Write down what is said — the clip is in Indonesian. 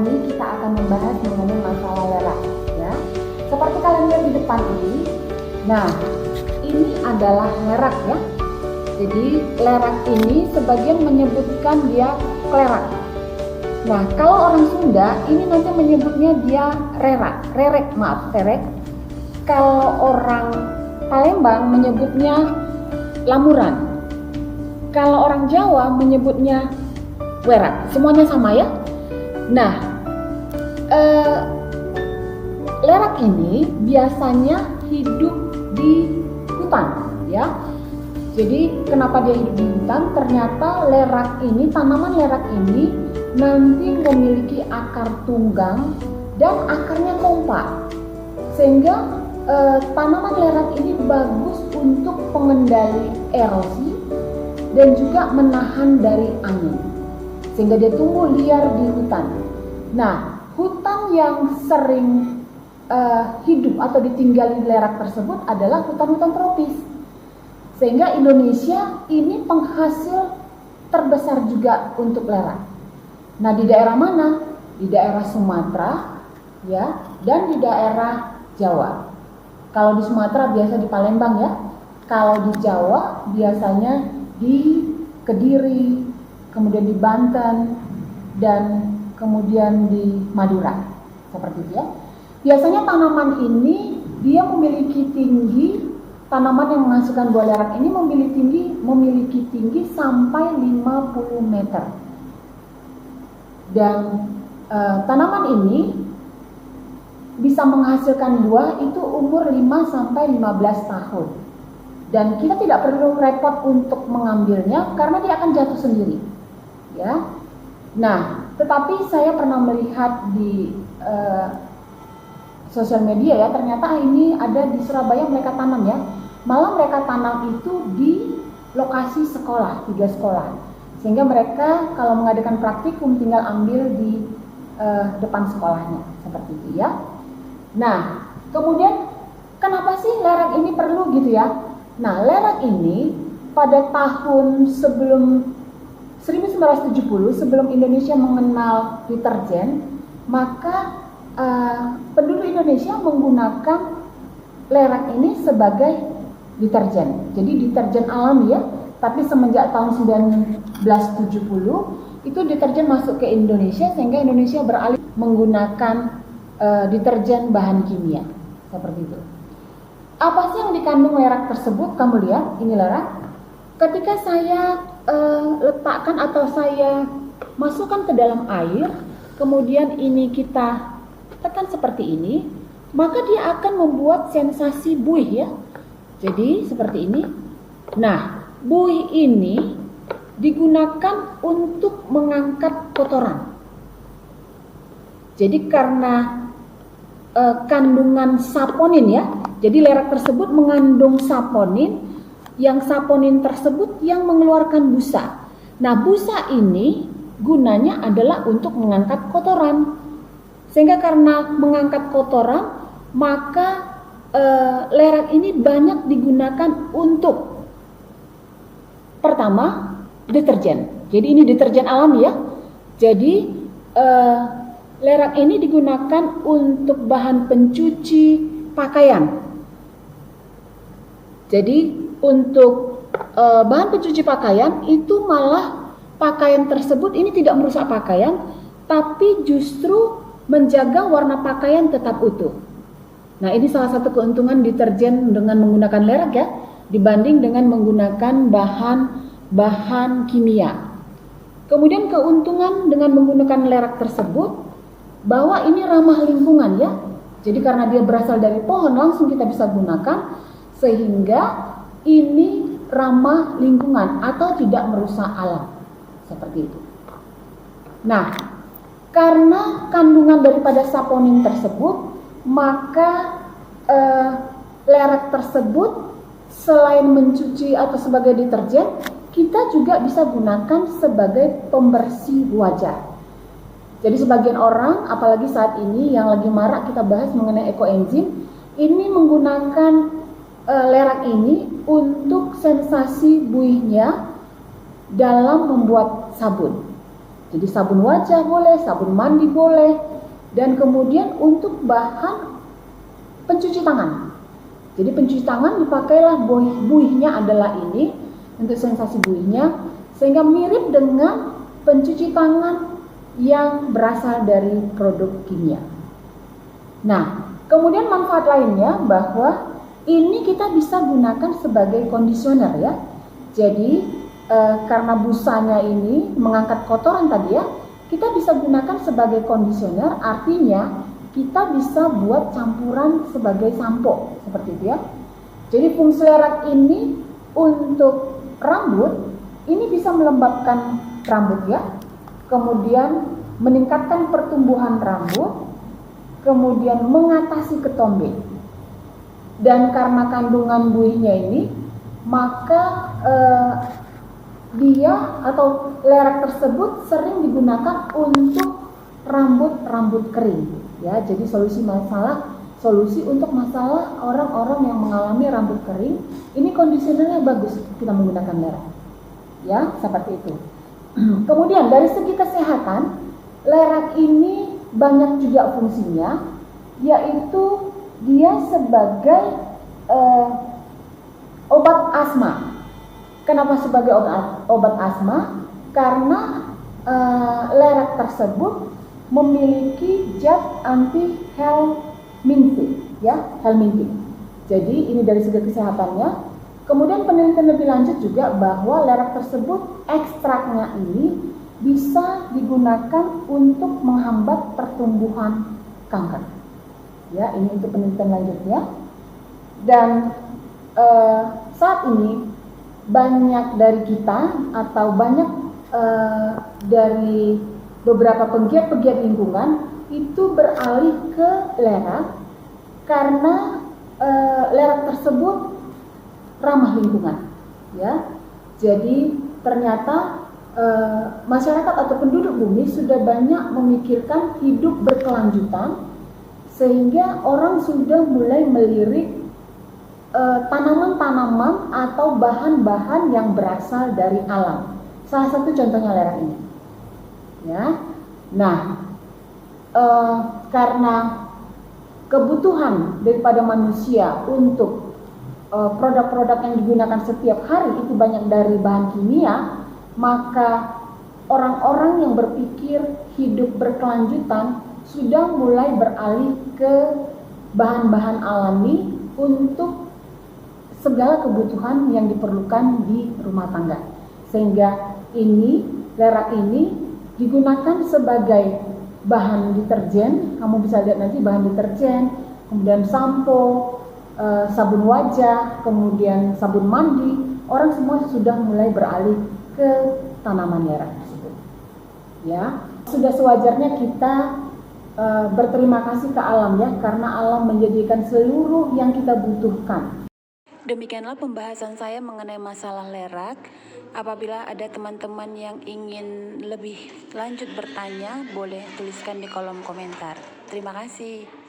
ini kita akan membahas mengenai masalah lerak ya. Seperti kalian lihat di depan ini. Nah, ini adalah lerak ya. Jadi lerak ini sebagian menyebutkan dia klerak. Nah, kalau orang Sunda ini nanti menyebutnya dia rerek. Kalau orang Palembang menyebutnya lamuran. Kalau orang Jawa menyebutnya werak. Semuanya sama ya. Nah, lerak ini biasanya hidup di hutan ya. Jadi kenapa dia hidup di hutan? Ternyata tanaman lerak ini nanti memiliki akar tunggang dan akarnya kompak, sehingga tanaman lerak ini bagus untuk pengendali erosi dan juga menahan dari angin, sehingga dia tumbuh liar di hutan. Nah, hutan yang sering hidup atau ditinggali lerak tersebut adalah hutan-hutan tropis, sehingga Indonesia ini penghasil terbesar juga untuk lerak. Nah, di daerah mana? Di daerah Sumatera ya, dan di daerah Jawa. Kalau di Sumatera biasa di Palembang ya. Kalau di Jawa biasanya di Kediri, kemudian di Banten, dan kemudian di Madura. Seperti itu ya. Biasanya tanaman ini dia memiliki tinggi, tanaman yang menghasilkan buah lerak ini memiliki tinggi sampai 50 meter. Dan tanaman ini bisa menghasilkan buah itu umur 5 sampai 15 tahun. Dan kita tidak perlu repot untuk mengambilnya karena dia akan jatuh sendiri. Ya. Nah, tetapi saya pernah melihat di sosial media ya, ternyata ini ada di Surabaya mereka tanam ya. Malah mereka tanam itu di lokasi sekolah, 3 sekolah. Sehingga mereka kalau mengadakan praktikum tinggal ambil di depan sekolahnya, seperti itu ya. Nah, kemudian kenapa sih lerak ini perlu gitu ya? Nah, lerak ini pada tahun 1970 sebelum Indonesia mengenal deterjen, maka penduduk Indonesia menggunakan lerak ini sebagai deterjen. Jadi deterjen alami ya. Tapi semenjak tahun 1970 itu deterjen masuk ke Indonesia, sehingga Indonesia beralih menggunakan deterjen bahan kimia seperti itu. Apa sih yang dikandung lerak tersebut? Kamu lihat ini lerak. Ketika saya letakkan atau saya masukkan ke dalam air, kemudian ini kita tekan seperti ini, maka dia akan membuat sensasi buih ya. Jadi seperti ini. Nah, buih ini digunakan untuk mengangkat kotoran. Jadi karena kandungan saponin ya, jadi lerak tersebut mengandung saponin, yang saponin tersebut yang mengeluarkan busa. Nah, busa ini gunanya adalah untuk mengangkat kotoran. Sehingga karena mengangkat kotoran, maka lerak ini banyak digunakan untuk pertama deterjen. Jadi ini deterjen alami ya. Jadi lerak ini digunakan untuk bahan pencuci pakaian. Jadi untuk bahan pencuci pakaian itu malah pakaian tersebut ini tidak merusak pakaian, tapi justru menjaga warna pakaian tetap utuh. Nah, ini salah satu keuntungan deterjen dengan menggunakan lerak ya, dibanding dengan menggunakan bahan kimia. Kemudian keuntungan dengan menggunakan lerak tersebut bahwa ini ramah lingkungan ya. Jadi karena dia berasal dari pohon langsung kita bisa gunakan, sehingga ini ramah lingkungan atau tidak merusak alam. Seperti itu. Nah, karena kandungan daripada saponin tersebut, maka lerak tersebut selain mencuci atau sebagai deterjen, kita juga bisa gunakan sebagai pembersih wajah. Jadi sebagian orang, apalagi saat ini yang lagi marak kita bahas mengenai ekoenzim, ini menggunakan lerak ini untuk sensasi buihnya dalam membuat sabun. Jadi sabun wajah boleh, sabun mandi boleh, dan kemudian untuk bahan pencuci tangan. Jadi pencuci tangan dipakailah buihnya adalah ini untuk sensasi buihnya, sehingga mirip dengan pencuci tangan yang berasal dari produk kimia. Nah, kemudian manfaat lainnya bahwa ini kita bisa gunakan sebagai kondisioner ya. Jadi karena busanya ini mengangkat kotoran tadi ya, kita bisa gunakan sebagai kondisioner, artinya kita bisa buat campuran sebagai sampo seperti itu ya. Jadi fungsi lerak ini untuk rambut ini bisa melembabkan rambut ya, kemudian meningkatkan pertumbuhan rambut, kemudian mengatasi ketombe. Dan karena kandungan buihnya ini, maka dia atau lerak tersebut sering digunakan untuk rambut kering ya. Jadi solusi untuk masalah orang-orang yang mengalami rambut kering, ini kondisionernya bagus kita menggunakan lerak ya, seperti itu. Kemudian dari segi kesehatan, lerak ini banyak juga fungsinya, yaitu dia sebagai obat asma. Kenapa sebagai obat asma? Karena lerak tersebut memiliki zat anti-helmintic ya, helmintic. Jadi ini dari segi kesehatannya. Kemudian penelitian lebih lanjut juga bahwa lerak tersebut ekstraknya ini bisa digunakan untuk menghambat pertumbuhan kanker. Ya, ini untuk penelitian lanjutnya. Dan saat ini banyak dari kita atau banyak dari beberapa penggiat-penggiat lingkungan itu beralih ke lerak karena lerak tersebut ramah lingkungan ya. Jadi ternyata masyarakat atau penduduk bumi sudah banyak memikirkan hidup berkelanjutan, sehingga orang sudah mulai melirik tanaman-tanaman atau bahan-bahan yang berasal dari alam. Salah satu contohnya lerak ini ya. Nah, karena kebutuhan daripada manusia untuk produk-produk yang digunakan setiap hari itu banyak dari bahan kimia, maka orang-orang yang berpikir hidup berkelanjutan sudah mulai beralih ke bahan-bahan alami untuk segala kebutuhan yang diperlukan di rumah tangga. Sehingga lerak ini digunakan sebagai bahan deterjen. Kamu bisa lihat nanti bahan deterjen, kemudian sampo, sabun wajah, kemudian sabun mandi. Orang semua sudah mulai beralih ke tanaman lerak tersebut ya. Sudah sewajarnya kita berterima kasih ke alam ya, karena alam menjadikan seluruh yang kita butuhkan. Demikianlah pembahasan saya mengenai masalah lerak. Apabila ada teman-teman yang ingin lebih lanjut bertanya, boleh tuliskan di kolom komentar. Terima kasih.